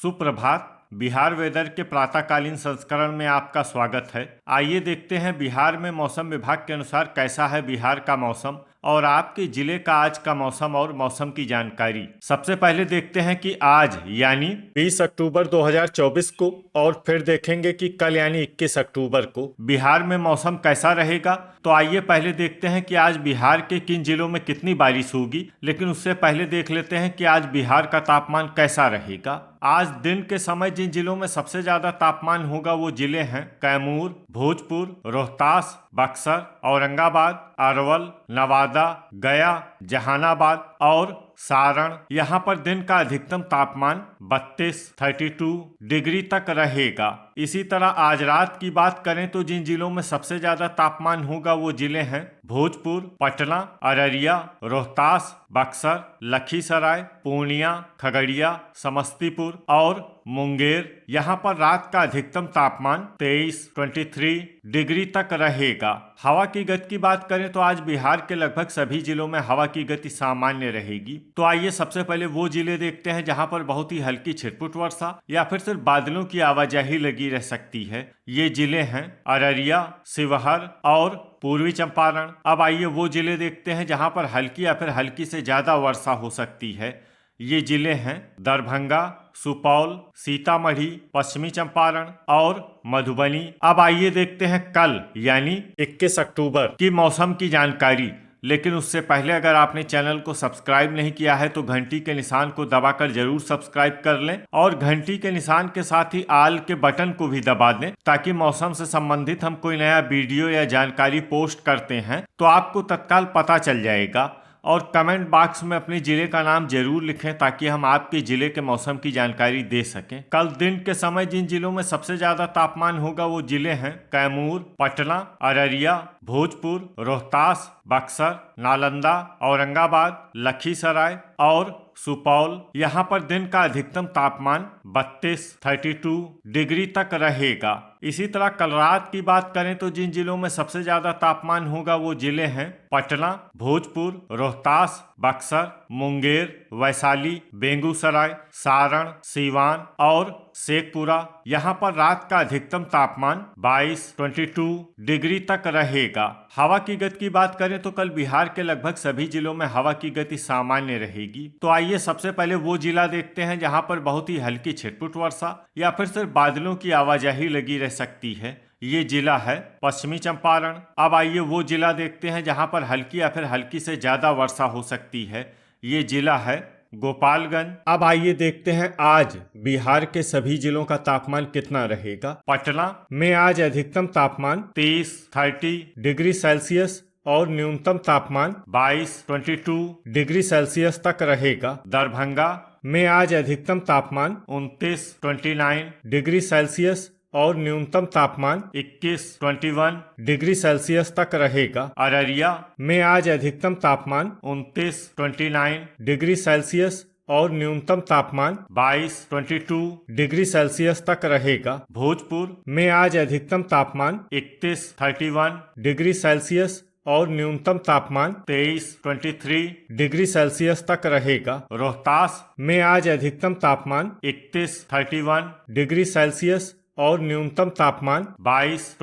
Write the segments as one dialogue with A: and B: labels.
A: सुप्रभात। बिहार वेदर के प्रातःकालीन संस्करण में आपका स्वागत है। आइए देखते हैं बिहार में मौसम विभाग के अनुसार कैसा है बिहार का मौसम और आपके जिले का आज का मौसम और मौसम की जानकारी। सबसे पहले देखते हैं कि आज यानी 20 अक्टूबर 2024 को और फिर देखेंगे कि कल यानी 21 अक्टूबर को बिहार में मौसम कैसा रहेगा। तो आइए पहले देखते हैं कि आज बिहार के किन जिलों में कितनी बारिश होगी, लेकिन उससे पहले देख लेते हैं कि आज बिहार का तापमान कैसा रहेगा। आज दिन के समय जिन जिलों में सबसे ज्यादा तापमान होगा वो जिले हैं कैमूर, भोजपुर, रोहतास, बक्सर, औरंगाबाद, अरवल, नवादा, गया, जहानाबाद और सारण। यहाँ पर दिन का अधिकतम तापमान 32 डिग्री तक रहेगा। इसी तरह आज रात की बात करें तो जिन जिलों में सबसे ज्यादा तापमान होगा वो जिले हैं भोजपुर, पटना, अररिया, रोहतास, बक्सर, लखीसराय, पूर्णिया, खगड़िया, समस्तीपुर और मुंगेर। यहाँ पर रात का अधिकतम तापमान 23 डिग्री तक रहेगा। हवा की गति की बात करें तो आज बिहार के लगभग सभी जिलों में हवा की गति सामान्य रहेगी। तो आइए सबसे पहले वो जिले देखते हैं जहां पर बहुत ही हल्की छिटपुट वर्षा या फिर सिर्फ बादलों की आवाजाही लगी रह सकती है। ये जिले हैं अररिया, शिवहर और पूर्वी चंपारण। अब आइए वो जिले देखते हैं जहां पर हल्की या फिर हल्की से ज्यादा वर्षा हो सकती है। ये जिले हैं दरभंगा, सुपौल, सीतामढ़ी, पश्चिमी चंपारण और मधुबनी। अब आइए देखते हैं कल यानी 21 अक्टूबर की मौसम की जानकारी। लेकिन उससे पहले अगर आपने चैनल को सब्सक्राइब नहीं किया है तो घंटी के निशान को दबाकर जरूर सब्सक्राइब कर लें और घंटी के निशान के साथ ही आल के बटन को भी दबा दें ताकि मौसम से संबंधित हम कोई नया वीडियो या जानकारी पोस्ट करते हैं तो आपको तत्काल पता चल जाएगा। और कमेंट बॉक्स में अपने जिले का नाम जरूर लिखें ताकि हम आपके जिले के मौसम की जानकारी दे सकें। कल दिन के समय जिन जिलों में सबसे ज्यादा तापमान होगा वो जिले हैं कैमूर, पटना, अररिया, भोजपुर, रोहतास, बक्सर, नालंदा, औरंगाबाद, लखीसराय और सुपौल। यहाँ पर दिन का अधिकतम तापमान 32 डिग्री तक रहेगा। इसी तरह कल रात की बात करें तो जिन जिलों में सबसे ज्यादा तापमान होगा वो जिले हैं पटना, भोजपुर, रोहतास, बक्सर, मुंगेर, वैशाली, बेगूसराय, सारण, सीवान और शेखपुरा। यहाँ पर रात का अधिकतम तापमान 22 डिग्री तक रहेगा। हवा की गति की बात करें तो कल बिहार के लगभग सभी जिलों में हवा की गति सामान्य रहेगी। तो आइए सबसे पहले वो जिला देखते हैं जहाँ पर बहुत ही हल्की छिटपुट वर्षा या फिर सिर्फ बादलों की आवाजाही लगी रह सकती है। ये जिला है पश्चिमी चंपारण। अब आइए वो जिला देखते हैं जहाँ पर हल्की या फिर हल्की से ज्यादा वर्षा हो सकती है। ये जिला है गोपालगंज। अब आइए देखते हैं आज बिहार के सभी जिलों का तापमान कितना रहेगा। पटना में आज अधिकतम तापमान 30 डिग्री सेल्सियस और न्यूनतम तापमान 22 डिग्री सेल्सियस तक रहेगा। दरभंगा में आज अधिकतम तापमान 29 डिग्री सेल्सियस और न्यूनतम तापमान 21 डिग्री सेल्सियस तक रहेगा। अररिया में आज अधिकतम तापमान 29 डिग्री सेल्सियस और न्यूनतम तापमान 22 डिग्री सेल्सियस तक रहेगा। भोजपुर में आज अधिकतम तापमान 31 डिग्री सेल्सियस और न्यूनतम तापमान 23 डिग्री सेल्सियस तक रहेगा। रोहतास में आज अधिकतम तापमान 31 डिग्री सेल्सियस और न्यूनतम तापमान 22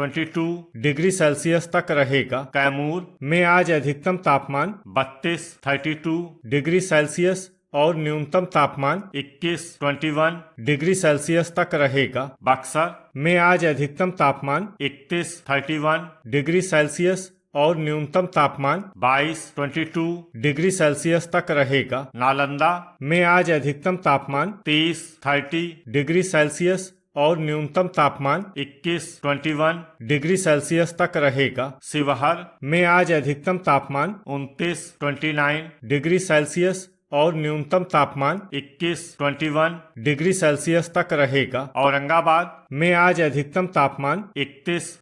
A: डिग्री सेल्सियस तक रहेगा। कैमूर में आज अधिकतम तापमान 32 डिग्री सेल्सियस और न्यूनतम तापमान 21 डिग्री सेल्सियस तक रहेगा। बक्सर में आज अधिकतम तापमान 31 डिग्री सेल्सियस और न्यूनतम तापमान 22 डिग्री सेल्सियस तक रहेगा। नालंदा में आज अधिकतम तापमान 30 डिग्री सेल्सियस और न्यूनतम तापमान 21 डिग्री सेल्सियस तक रहेगा। शिवहर में आज अधिकतम तापमान 29 डिग्री सेल्सियस और न्यूनतम तापमान 21 डिग्री सेल्सियस तक रहेगा। औरंगाबाद में आज अधिकतम तापमान 31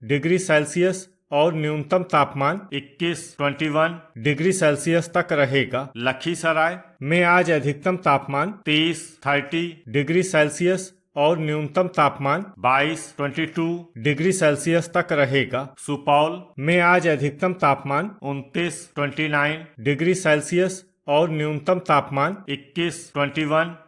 A: डिग्री सेल्सियस और न्यूनतम तापमान 21 डिग्री सेल्सियस तक रहेगा। लखीसराय में आज अधिकतम तापमान 30 डिग्री सेल्सियस और न्यूनतम तापमान 22 डिग्री सेल्सियस तक रहेगा। सुपौल में आज अधिकतम तापमान 29 डिग्री सेल्सियस और न्यूनतम तापमान 21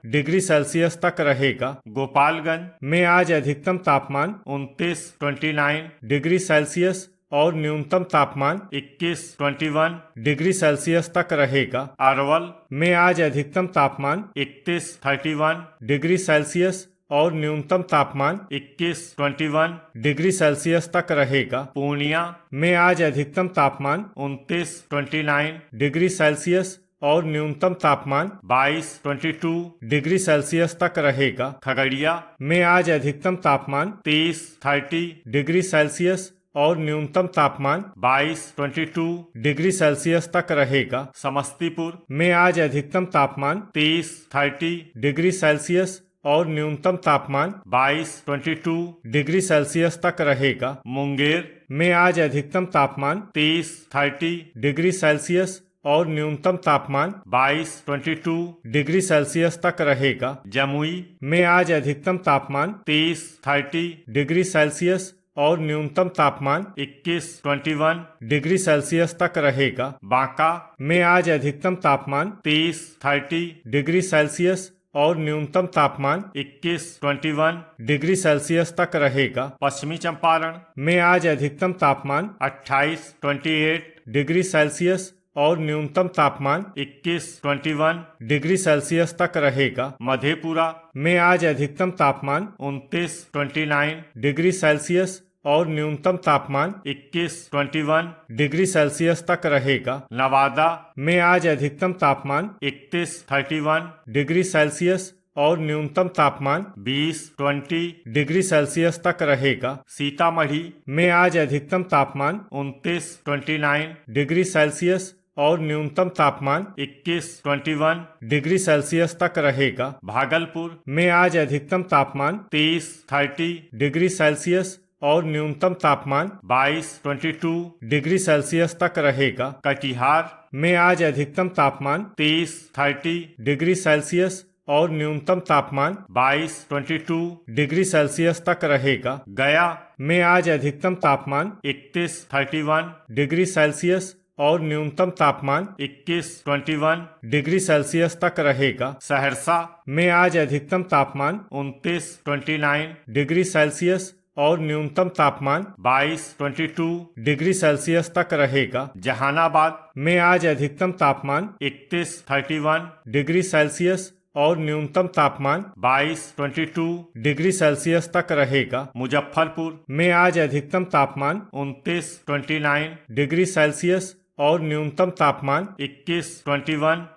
A: डिग्री सेल्सियस तक रहेगा। गोपालगंज में आज अधिकतम तापमान 29 डिग्री सेल्सियस और न्यूनतम तापमान 21 डिग्री सेल्सियस तक रहेगा। अरवल में आज अधिकतम तापमान 31 डिग्री सेल्सियस और न्यूनतम तापमान 21 डिग्री सेल्सियस तक रहेगा। पूर्णिया में आज अधिकतम तापमान 29 डिग्री सेल्सियस और न्यूनतम तापमान 22 डिग्री सेल्सियस तक रहेगा। खगड़िया में आज अधिकतम तापमान 30 डिग्री सेल्सियस और न्यूनतम तापमान 22 डिग्री सेल्सियस तक रहेगा। समस्तीपुर में आज अधिकतम तापमान 30 डिग्री सेल्सियस और न्यूनतम तापमान 22 डिग्री सेल्सियस तक रहेगा। मुंगेर में आज अधिकतम तापमान 30 डिग्री सेल्सियस और न्यूनतम तापमान 22 डिग्री सेल्सियस तक रहेगा। जमुई में आज अधिकतम तापमान 30 डिग्री सेल्सियस और न्यूनतम तापमान 21 डिग्री सेल्सियस तक रहेगा। बांका में आज अधिकतम तापमान 30 डिग्री सेल्सियस और न्यूनतम तापमान 21 डिग्री सेल्सियस तक रहेगा। पश्चिमी चंपारण में आज अधिकतम तापमान 28 डिग्री सेल्सियस और न्यूनतम तापमान 21 डिग्री सेल्सियस तक रहेगा। मधेपुरा में आज अधिकतम तापमान 29 डिग्री सेल्सियस और न्यूनतम तापमान 21 डिग्री सेल्सियस तक रहेगा। नवादा में आज अधिकतम तापमान 31 डिग्री सेल्सियस और न्यूनतम तापमान 20 डिग्री सेल्सियस तक रहेगा। सीतामढ़ी में आज अधिकतम तापमान 29 डिग्री सेल्सियस और न्यूनतम तापमान 21 डिग्री सेल्सियस तक रहेगा। भागलपुर में आज अधिकतम तापमान 30 डिग्री सेल्सियस और न्यूनतम तापमान 22 डिग्री सेल्सियस तक रहेगा। कटिहार में आज अधिकतम तापमान 30 डिग्री सेल्सियस और न्यूनतम तापमान 22 डिग्री सेल्सियस तक रहेगा। गया में आज अधिकतम तापमान 31 डिग्री सेल्सियस और न्यूनतम तापमान 21 डिग्री सेल्सियस तक रहेगा। सहरसा में आज अधिकतम तापमान 29 डिग्री सेल्सियस और न्यूनतम तापमान 22 डिग्री सेल्सियस तक रहेगा। जहानाबाद में आज अधिकतम तापमान 31 डिग्री सेल्सियस और न्यूनतम तापमान 22 डिग्री सेल्सियस तक रहेगा। मुजफ्फरपुर में आज अधिकतम तापमान 29 डिग्री सेल्सियस और न्यूनतम तापमान 21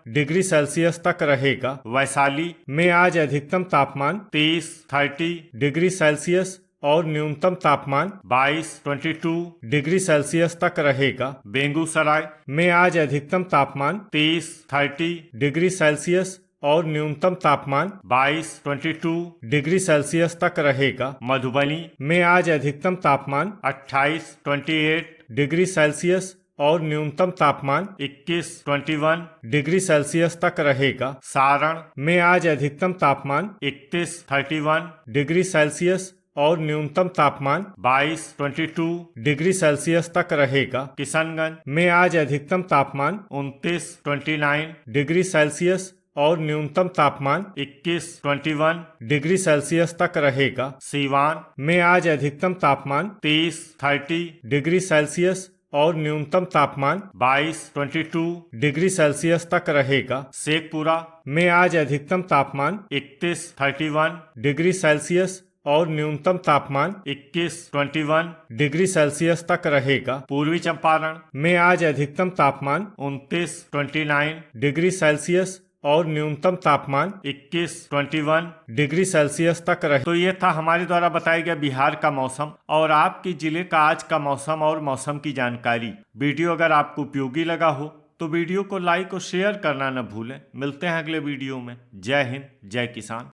A: डिग्री सेल्सियस तक रहेगा। वैशाली में आज अधिकतम तापमान 30 डिग्री सेल्सियस और न्यूनतम तापमान 22 डिग्री सेल्सियस तक रहेगा। बेगूसराय में आज अधिकतम तापमान 30 डिग्री सेल्सियस और न्यूनतम तापमान 22 डिग्री सेल्सियस तक रहेगा। मधुबनी में आज अधिकतम तापमान 28 डिग्री सेल्सियस और न्यूनतम तापमान 21 डिग्री सेल्सियस तक रहेगा। सारण में आज अधिकतम तापमान 31 डिग्री सेल्सियस और न्यूनतम तापमान 22 डिग्री सेल्सियस तक रहेगा। किशनगंज में आज अधिकतम तापमान 29 डिग्री सेल्सियस और न्यूनतम तापमान 21 डिग्री सेल्सियस तक रहेगा। सीवान में आज अधिकतम तापमान 30 डिग्री सेल्सियस और न्यूनतम तापमान 22 डिग्री सेल्सियस तक रहेगा। शेखपुरा में आज अधिकतम तापमान 31 डिग्री सेल्सियस और न्यूनतम तापमान 21 डिग्री सेल्सियस तक रहेगा। पूर्वी चंपारण में आज अधिकतम तापमान 29 डिग्री सेल्सियस और न्यूनतम तापमान 21 डिग्री सेल्सियस तक रहे। तो ये था हमारे द्वारा बताया गया बिहार का मौसम और आपके जिले का आज का मौसम और मौसम की जानकारी। वीडियो अगर आपको उपयोगी लगा हो तो वीडियो को लाइक और शेयर करना न भूलें। मिलते हैं अगले वीडियो में। जय हिंद, जय किसान।